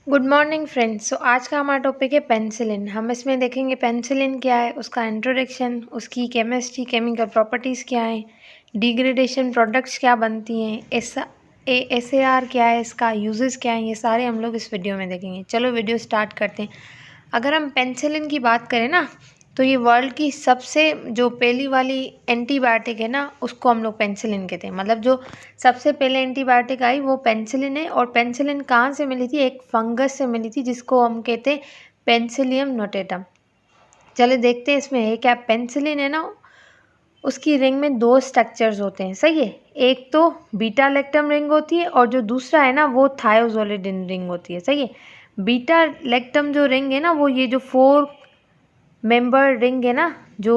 Good morning friends. आज का हमारा टॉपिक है पेनिसिलिन। हम इसमें देखेंगे पेनिसिलिन क्या है, उसका इंट्रोडक्शन, उसकी केमिस्ट्री, केमिकल प्रॉपर्टीज़ क्या है, डिग्रेडेशन प्रोडक्ट्स क्या बनती हैं, एस ए आर क्या है, इसका यूजेस क्या है, ये सारे हम लोग इस वीडियो में देखेंगे। चलो वीडियो स्टार्ट करते हैं। अगर हम पेनिसिलिन की बात करें ना, तो ये वर्ल्ड की सबसे जो पहली वाली एंटीबायोटिक है ना, उसको हम लोग पेनिसिलिन कहते हैं। मतलब जो सबसे पहले एंटीबायोटिक आई वो पेनिसिलिन है। और पेनिसिलिन कहाँ से मिली थी? एक फंगस से मिली थी जिसको हम कहते हैं पेनिसिलियम नोटेटम। चले देखते हैं इसमें है क्या। पेनिसिलिन है ना, उसकी रिंग में दो स्ट्रक्चर्स होते हैं, सही है। एक तो बीटा लेक्टम रिंग होती है और जो दूसरा है ना वो थायोजोलिडिन रिंग होती है, सही है। बीटा लेक्टम जो रिंग है ना, वो ये जो 4 मेंबर रिंग है ना, जो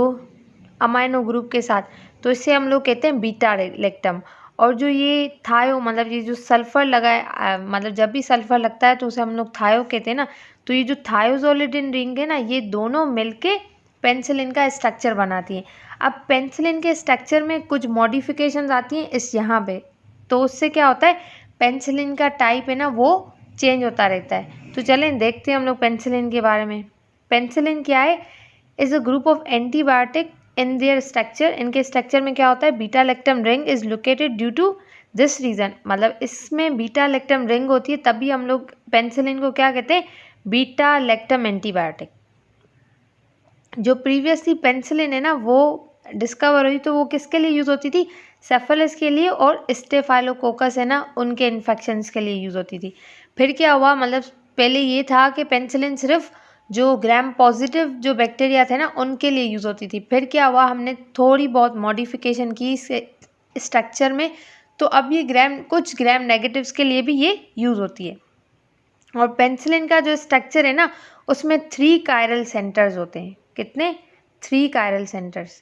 अमाइनो ग्रुप के साथ, तो इसे हम लोग कहते हैं बीटा लेक्टम। और जो ये थायो मतलब ये जो सल्फर लगा है, मतलब जब भी सल्फर लगता है तो उसे हम लोग थायो कहते हैं ना। तो ये जो थायोजोलिडिन रिंग है ना, ये दोनों मिलके पेनिसिलिन का स्ट्रक्चर बनाती है। अब पेनिसिलिन के स्ट्रक्चर में कुछ मॉडिफिकेशंस आती हैं इस यहाँ पे, तो उससे क्या होता है, पेनिसिलिन का टाइप है ना वो चेंज होता रहता है। तो चलें देखते हैं हम लोग पेनिसिलिन के बारे में। पेनिसिलिन क्या है? Is a group of antibiotic in their structure. इनके स्ट्रक्चर में क्या होता है, beta lactam ring is located due to this reason. मतलब इसमें बीटा लेक्टम रिंग होती है, तभी हम लोग पेनिसिलिन को क्या कहते हैं, बीटा लेक्टम एंटीबायोटिक। जो प्रीवियसली पेनिसिलिन है ना वो डिस्कवर हुई, तो वो किसके लिए यूज़ होती थी? सेफेलिस के लिए और स्टेफाइलोकोकस है ना, उनके इन्फेक्शंस के लिए यूज़ होती थी। फिर क्या हुआ, मतलब पहले ये था कि पेनिसिलिन सिर्फ जो ग्राम पॉजिटिव जो बैक्टीरिया थे ना उनके लिए यूज़ होती थी। फिर क्या हुआ, हमने थोड़ी बहुत मॉडिफिकेशन की इस स्ट्रक्चर में, तो अब ये कुछ ग्राम नेगेटिव्स के लिए भी ये यूज़ होती है। और पेनिसिलिन का जो स्ट्रक्चर है ना, उसमें 3 कायरल सेंटर्स होते हैं। कितने? 3 chiral centres.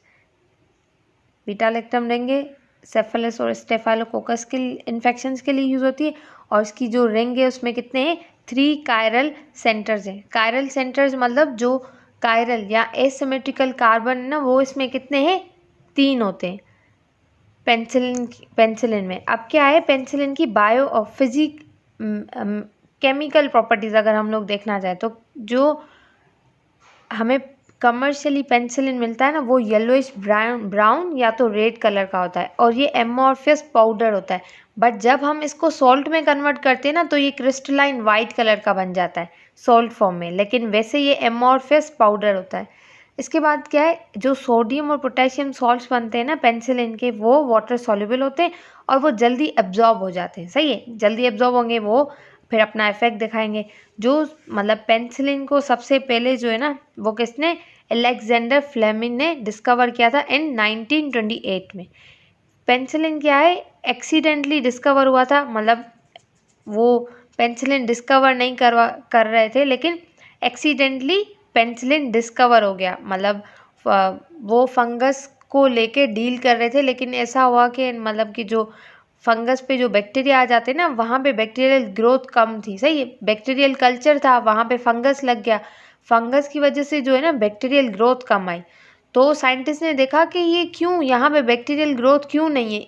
Beta lactam ring सेफेलिस और स्टेफाइलोकोकस के इन्फेक्शंस के लिए यूज़ होती है। और इसकी जो रिंग है उसमें कितने हैं? 3 कायरल सेंटर्स हैं। कायरल सेंटर्स मतलब जो कायरल या एसिमेट्रिकल कार्बन है ना, वो इसमें कितने हैं? 3 होते हैं पेनिसिलिन में। अब क्या है, पेनिसिलिन की बायो और केमिकल प्रॉपर्टीज़ अगर हम लोग देखना चाहें, तो जो हमें कमर्शियली पेनिसिलिन मिलता है ना, वो येलोइश ब्राउन या तो रेड कलर का होता है, और ये एमॉर्फियस पाउडर होता है। बट जब हम इसको सॉल्ट में कन्वर्ट करते हैं ना, तो ये क्रिस्टलाइन वाइट कलर का बन जाता है सॉल्ट फॉर्म में, लेकिन वैसे ये एमॉर्फियस पाउडर होता है। इसके बाद क्या है, जो सोडियम और पोटेशियम सॉल्ट्स बनते हैं ना पेनिसिलिन के, वो वाटर सॉल्युबल होते हैं और वो जल्दी एब्जॉर्ब हो जाते हैं, सही है। जल्दी एब्जॉर्ब होंगे, वो फिर अपना इफेक्ट दिखाएंगे। जो मतलब पेनिसिलिन को सबसे पहले जो है ना, वो किसने? अलेक्जेंडर फ्लेमिंग ने डिस्कवर किया था इन 1928 में। पेनिसिलिन क्या है, एक्सीडेंटली डिस्कवर हुआ था। मतलब वो पेनिसिलिन डिस्कवर नहीं कर रहे थे, लेकिन एक्सीडेंटली पेनिसिलिन डिस्कवर हो गया। मतलब वो फंगस को लेके डील कर रहे थे, लेकिन ऐसा हुआ कि मतलब कि जो फंगस पे जो बैक्टीरिया आ जाते हैं ना, वहाँ पे बैक्टीरियल ग्रोथ कम थी, सही है। बैक्टीरियल कल्चर था, वहाँ पे फंगस लग गया। फंगस की वजह से जो है ना बैक्टीरियल ग्रोथ कम आई। तो साइंटिस्ट ने देखा कि ये क्यों, यहाँ पे बैक्टीरियल ग्रोथ क्यों नहीं है,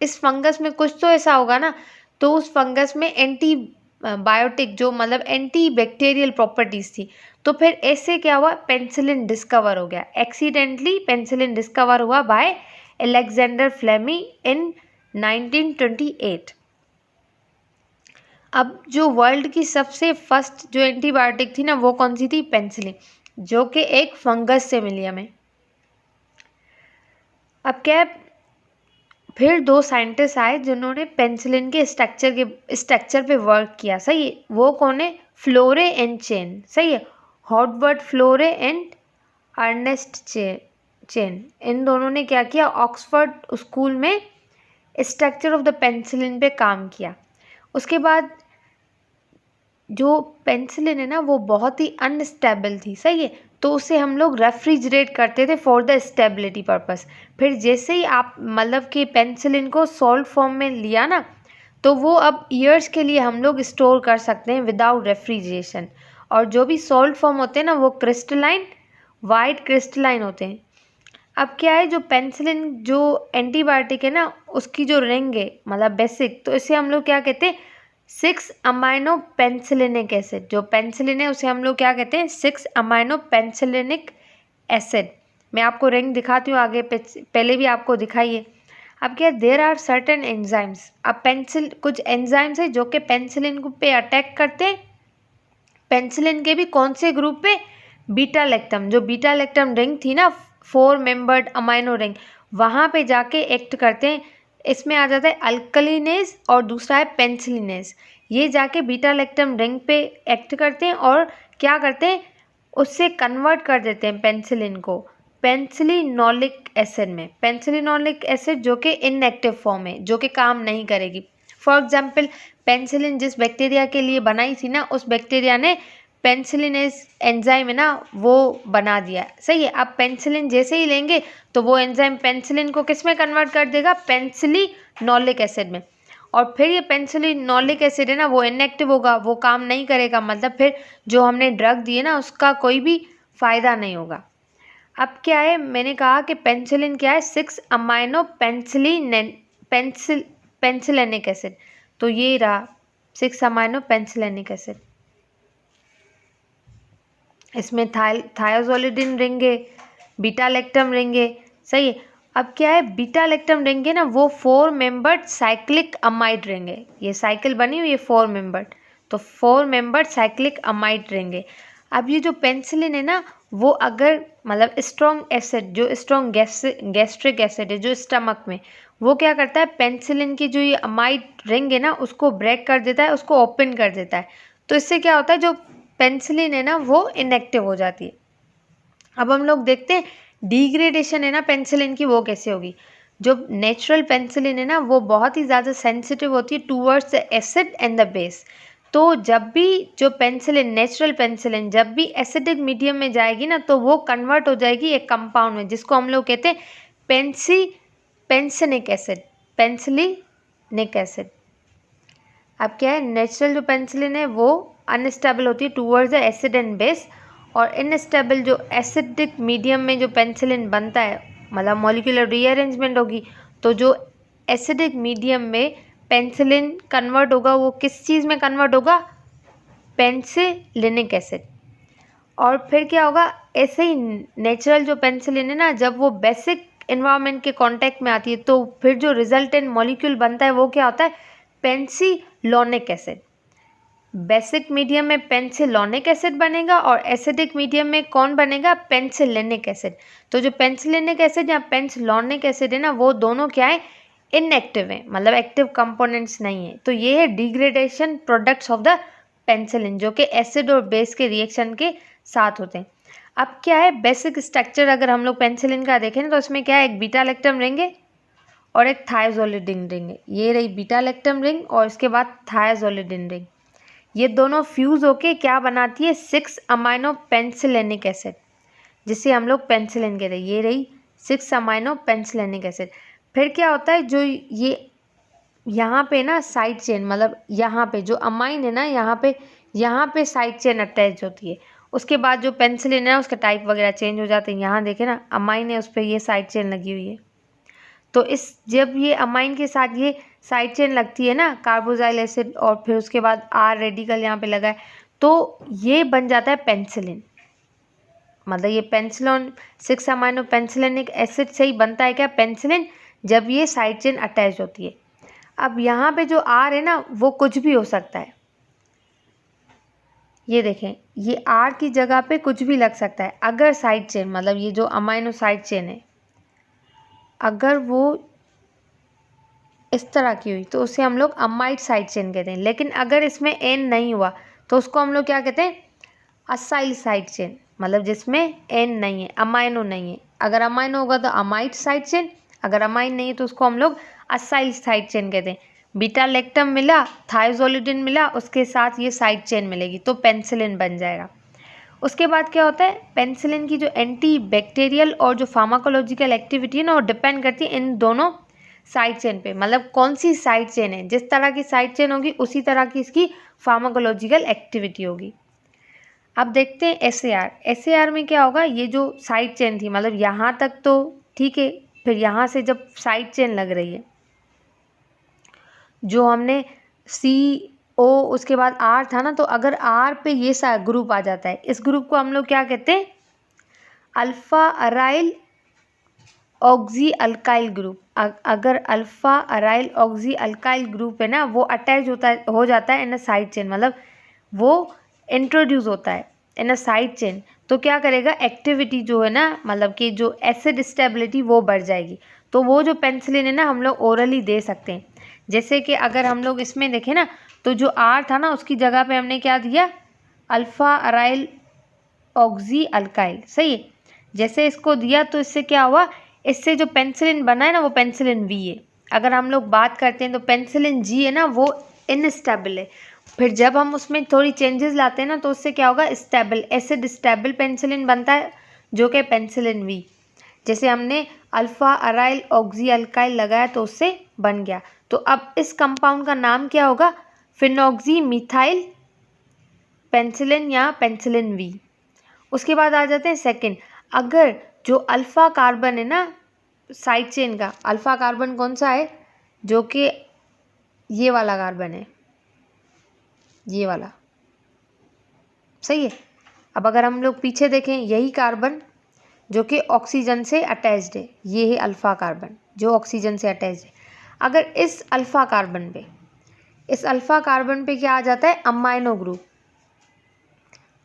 इस फंगस में कुछ तो ऐसा होगा ना। तो उस फंगस में एंटी बायोटिक जो मतलब एंटी बैक्टीरियल प्रॉपर्टीज थी। तो फिर ऐसे क्या हुआ, पेनिसिलिन डिस्कवर हो गया। एक्सीडेंटली पेनिसिलिन डिस्कवर हुआ बाय अलेक्जेंडर फ्लेमिंग इन 1928। अब जो वर्ल्ड की सबसे फर्स्ट जो एंटीबायोटिक थी ना, वो कौन सी थी? पेनिसिलिन, जो कि एक फंगस से मिली हमें। अब क्या है, फिर 2 साइंटिस्ट आए जिन्होंने पेनिसिलिन के स्ट्रक्चर पे वर्क किया, सही है। वो कौन है? फ्लोरे एंड चेन, सही है। हॉटवर्ड फ्लोरे एंड अर्नेस्ट चेन। इन दोनों ने क्या किया, ऑक्सफोर्ड स्कूल में स्ट्रक्चर ऑफ द पेनिसिलिन पे काम किया। उसके बाद जो पेनिसिलिन है ना, वो बहुत ही अनस्टेबल थी, सही है। तो उसे हम लोग रेफ्रिजरेट करते थे फॉर द स्टेबिलिटी पर्पस। फिर जैसे ही आप मतलब कि पेनिसिलिन को सॉल्ट फॉर्म में लिया ना, तो वो अब ईयर्स के लिए हम लोग स्टोर कर सकते हैं विदाउट रेफ्रिजरेशन। और जो भी सॉल्ट फॉर्म होते हैं ना, वो क्रिस्टलाइन, वाइट क्रिस्टलाइन होते हैं। अब क्या है, जो पेनिसिलिन जो एंटीबायोटिक है ना, उसकी जो रिंग है मतलब बेसिक, तो इसे हम लोग क्या कहते हैं, 6 अमाइनो पेंसिलिनिक एसिड, जो पेंसिलिन है उसे हम लोग क्या कहते हैं, 6 अमाइनो पेंसिलिनिक एसिड। मैं आपको रिंग दिखाती हूँ आगे, पहले भी आपको दिखाइए। अब क्या, देर आर सर्टेन एंजाइम्स, अब कुछ एंजाइम्स है जो कि पेंसिलिन पे अटैक करते हैं। पेंसिलिन के भी कौन से ग्रुप पे, बीटा लैक्टम, जो बीटा लैक्टम रिंग थी ना 4 मेंबर्ड अमाइनो रिंग, वहाँ पे जाके एक्ट करते हैं। इसमें आ जाता है अल्कलीनेज और दूसरा है पेंसिलिनेज। ये जाके बीटा लैक्टम रिंग पे एक्ट करते हैं और क्या करते हैं, उससे कन्वर्ट कर देते हैं पेंसिलिन को पेंसिलिनोलिक एसिड में। पेंसिलिनोलिक एसिड जो कि इनएक्टिव फॉर्म है, जो कि काम नहीं करेगी। फॉर एग्जाम्पल, पेंसिलिन जिस बैक्टीरिया के लिए बनाई थी ना, उस बैक्टीरिया ने पेंसिलिनेज एंजाइम है ना वो बना दिया, सही है। अब पेंसिलिन जैसे ही लेंगे तो वो एंजाइम पेंसिलिन को किस में कन्वर्ट कर देगा, पेंसिलिनोलिक एसिड में। और फिर ये पेंसिलिनोलिक एसिड है ना वो इनएक्टिव होगा, वो काम नहीं करेगा, मतलब फिर जो हमने ड्रग दी है ना उसका कोई भी फायदा नहीं होगा। अब क्या है, मैंने कहा कि पेंसिलिन क्या है, 6 अमाइनो पेंसिलिनिक एसिड, तो ये रहा 6 अमाइनो पेंसिलिनिक एसिड। इसमें थायोजोलिडिन रिंग है, बीटा लैक्टम रिंग है, सही है। अब क्या है, बीटा लैक्टम रिंग है ना वो 4 मेंबर्ड साइक्लिक अमाइड रिंग है। ये साइकिल बनी हुई है 4 मेंबर्ड, तो 4 मेंबर्ड साइक्लिक अमाइड रिंग है। अब ये जो पेंसिलिन है ना वो अगर मतलब स्ट्रॉन्ग एसिड, जो स्ट्रॉन्ग गैस्ट्रिक एसिड है जो स्टमक में, वो क्या करता है, पेंसिलिन की जो ये अमाइड रिंग है ना उसको ब्रेक कर देता है, उसको ओपन कर देता है। तो इससे क्या होता है, जो पेंसिलिन है ना वो इनएक्टिव हो जाती है। अब हम लोग देखते हैं डिग्रेडेशन है ना पेंसिलिन की वो कैसे होगी। जो नेचुरल पेंसिलिन है ना वो बहुत ही ज़्यादा सेंसिटिव होती है towards the acid and the base. तो जब भी जो पेंसिलिन, नेचुरल पेंसिलिन जब भी एसिडिक मीडियम में जाएगी ना तो वो कन्वर्ट हो जाएगी एक कंपाउंड में, जिसको हम लोग कहते हैं पेंसिलिनिक एसिड, पेंसिलिनिक एसिड। अब क्या है, नेचुरल जो पेंसिलिन है वो अनस्टेबल होती है towards the acid and base, और इनस्टेबल जो एसिडिक मीडियम में जो पेंसिलिन बनता है, मतलब मॉलिक्यूलर रीअरेंजमेंट होगी, तो जो एसिडिक मीडियम में पेंसिलिन कन्वर्ट होगा वो किस चीज़ में कन्वर्ट होगा, पेंसिलिनिक एसिड। और फिर क्या होगा, ऐसे ही नेचुरल जो पेंसिलिन है ना जब वो बेसिक इन्वायरमेंट के कांटेक्ट में आती है तो फिर जो रिजल्टेंट मॉलिक्यूल बनता है वो क्या होता है, पेंसिलोनिक एसिड। बेसिक मीडियम में पेंसिलोनिक एसिड बनेगा और एसिडिक मीडियम में कौन बनेगा, पेंसिलिनिक एसिड। तो जो पेंसिलिनिक एसिड या पेंसिलोनिक एसिड है ना वो दोनों क्या है, इनएक्टिव है, मतलब एक्टिव कंपोनेंट्स नहीं है। तो ये है degradation products of the penicillin, जो कि एसिड और बेस के रिएक्शन के साथ होते हैं। अब क्या है, बेसिक स्ट्रक्चर अगर हम लोग पेंसिलिन का देखें ना तो इसमें क्या है, एक बीटा लैक्टम रिंग है और एक थायोजोलिडिन रिंग है। ये रही बीटा लैक्टम रिंग और इसके बाद थायोजोलिडिन रिंग। ये दोनों फ्यूज होके क्या बनाती है, 6 अमाइनो पेंसिलिनिक एसिड, जिसे हम लोग पेंसिलिन कहते हैं। ये रही 6 अमाइनो पेंसिलिनिक एसिड। फिर क्या होता है, जो ये यहाँ पे ना साइड चेन, मतलब यहाँ पे जो अमाइन है ना यहाँ पे साइड चेन अटैच होती है। उसके बाद जो पेंसिलिन है उसका टाइप वगैरह चेंज हो जाते हैं। यहाँ देखे ना अमाइन है, उस पर ये साइड चेन लगी हुई है। तो जब ये अमाइन के साथ ये साइड चेन लगती है ना कार्बोजाइल एसिड, और फिर उसके बाद आर रेडिकल यहाँ पे लगा है, तो ये बन जाता है पेंसिलिन। मतलब ये पेंसिलिन 6 अमाइनो पेंसिलिनिक एसिड से ही बनता है क्या, पेंसिलिन, जब ये साइड चेन अटैच होती है। अब यहाँ पे जो आर है ना वो कुछ भी हो सकता है। ये देखें, ये आर की जगह पे कुछ भी लग सकता है। अगर साइड चेन, मतलब ये जो अमाइनो साइड चेन है, अगर वो इस तरह की हुई तो उसे हम लोग अमाइड साइड चेन कहते हैं। लेकिन अगर इसमें एन नहीं हुआ तो उसको हम लोग क्या कहते हैं, असाइल साइड चेन, मतलब जिसमें एन नहीं है, अमाइनो नहीं है। अगर अमाइनो होगा तो अमाइड साइड चेन, अगर अमाइन नहीं है तो उसको हम लोग असाइल साइड चेन कहते हैं। बीटा लैक्टम मिला, थायोजोलिडिन मिला, उसके साथ ये साइड चेन मिलेगी तो पेंसिलिन बन जाएगा। उसके बाद क्या होता है, पेंसिलिन की जो एंटी बैक्टीरियल और जो फार्माकोलॉजिकल एक्टिविटी है ना वो डिपेंड करती है इन दोनों साइड चेन पे। मतलब कौन सी साइड चेन है, जिस तरह की साइड चेन होगी उसी तरह की इसकी फार्माकोलॉजिकल एक्टिविटी होगी। अब देखते हैं एस ए आर में क्या होगा। ये जो साइड चेन थी, मतलब यहाँ तक तो ठीक है, फिर यहाँ से जब साइड चेन लग रही है, जो हमने ओ उसके बाद आर था ना, तो अगर आर पे ये सा ग्रुप आ जाता है, इस ग्रुप को हम लोग क्या कहते हैं, alpha aryloxy alkyl group. अगर alpha aryloxy alkyl group है ना, वो अटैच हो जाता है इन अ साइड चेन, मतलब वो इंट्रोड्यूस होता है इन अ साइड चेन, तो क्या करेगा, एक्टिविटी जो है ना, मतलब कि जो एसिड स्टेबिलिटी वो बढ़ जाएगी। तो वो जो पेनिसिलिन है ना, हम लोग ओरली दे सकते हैं। जैसे कि अगर हम लोग इसमें देखें ना, तो जो आर था ना, उसकी जगह पे हमने क्या दिया, अल्फा अराइल ऑक्सी अल्काइल, सही है। जैसे इसको दिया तो इससे क्या हुआ, इससे जो पेनिसिलिन बना है ना, वो पेनिसिलिन वी है। अगर हम लोग बात करते हैं तो पेनिसिलिन जी है ना, वो इनस्टेबल है। फिर जब हम उसमें थोड़ी चेंजेस लाते हैं ना, तो उससे क्या होगा, स्टेबल एसिड स्टेबल पेनिसिलिन बनता है, जो कि पेनिसिलिन वी। जैसे हमने अल्फा अराइल ऑक्सी अल्काइल लगाया तो उससे बन गया। तो अब इस कंपाउंड का नाम क्या होगा, फिनॉक्सी मिथाइल पेनिसिलिन या पेनिसिलिन वी। उसके बाद आ जाते हैं सेकंड, अगर जो अल्फा कार्बन है ना साइड चेन का, अल्फा कार्बन कौन सा है, जो कि ये वाला कार्बन है, ये वाला, सही है। अब अगर हम लोग पीछे देखें, यही कार्बन जो कि ऑक्सीजन से अटैच्ड है, ये है अल्फा कार्बन जो ऑक्सीजन से अटैच्ड है। अगर इस अल्फा कार्बन पे क्या आ जाता है, अमाइनो ग्रुप।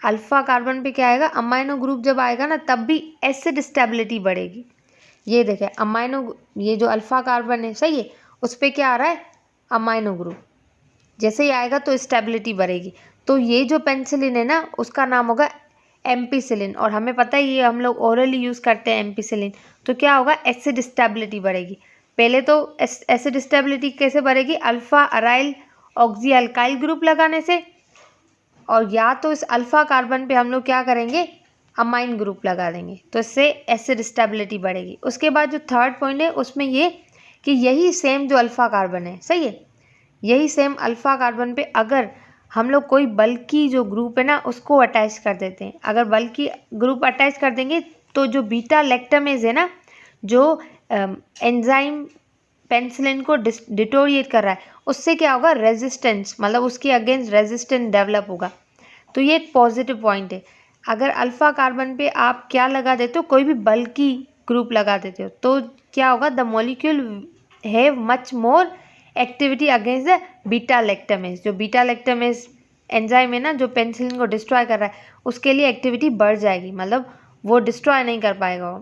अल्फा कार्बन पे क्या आएगा, अमाइनो ग्रुप जब आएगा ना, तब भी एसिड स्टेबिलिटी बढ़ेगी। ये देखें अमाइनो, ये जो अल्फा कार्बन है, सही है, उस पर क्या आ रहा है, अमाइनो ग्रुप। जैसे ही आएगा तो स्टेबिलिटी बढ़ेगी। तो ये जो पेनिसिलिन है ना, उसका नाम होगा एम्पिसिलिन। और हमें पता है ये हम लोग ओरली यूज़ करते हैं एम्पिसिलिन। तो क्या होगा, एसिड स्टेबिलिटी बढ़ेगी। पहले तो एसिड स्टेबिलिटी कैसे बढ़ेगी, alpha aryloxy alkyl group लगाने से, और या तो इस अल्फा कार्बन पे हम लोग क्या करेंगे, अमाइन ग्रुप लगा देंगे, तो इससे एसिड स्टेबिलिटी बढ़ेगी। उसके बाद जो थर्ड पॉइंट है उसमें ये कि यही सेम जो अल्फा कार्बन है, सही है, यही सेम अल्फा कार्बन पे अगर हम लोग कोई बल्कि जो ग्रुप है ना, उसको अटैच कर देते हैं। अगर बल्कि ग्रुप अटैच कर देंगे तो जो बीटा लैक्टामेज है ना, जो एंजाइम पेनिसिलिन को डिटोरिएट कर रहा है, उससे क्या होगा, रेजिस्टेंस, मतलब उसके अगेंस्ट रेजिस्टेंस डेवलप होगा। तो ये एक पॉजिटिव पॉइंट है। अगर अल्फा कार्बन पे आप क्या लगा देते हो, कोई भी बल्कि ग्रुप लगा देते हो, तो क्या होगा, the molecule have much more activity against the beta lactamase. जो बीटा लैक्टामेज एंजाइम है ना, जो पेनिसिलिन को डिस्ट्रॉय कर रहा है, उसके लिए एक्टिविटी बढ़ जाएगी, मतलब वो डिस्ट्रॉय नहीं कर पाएगा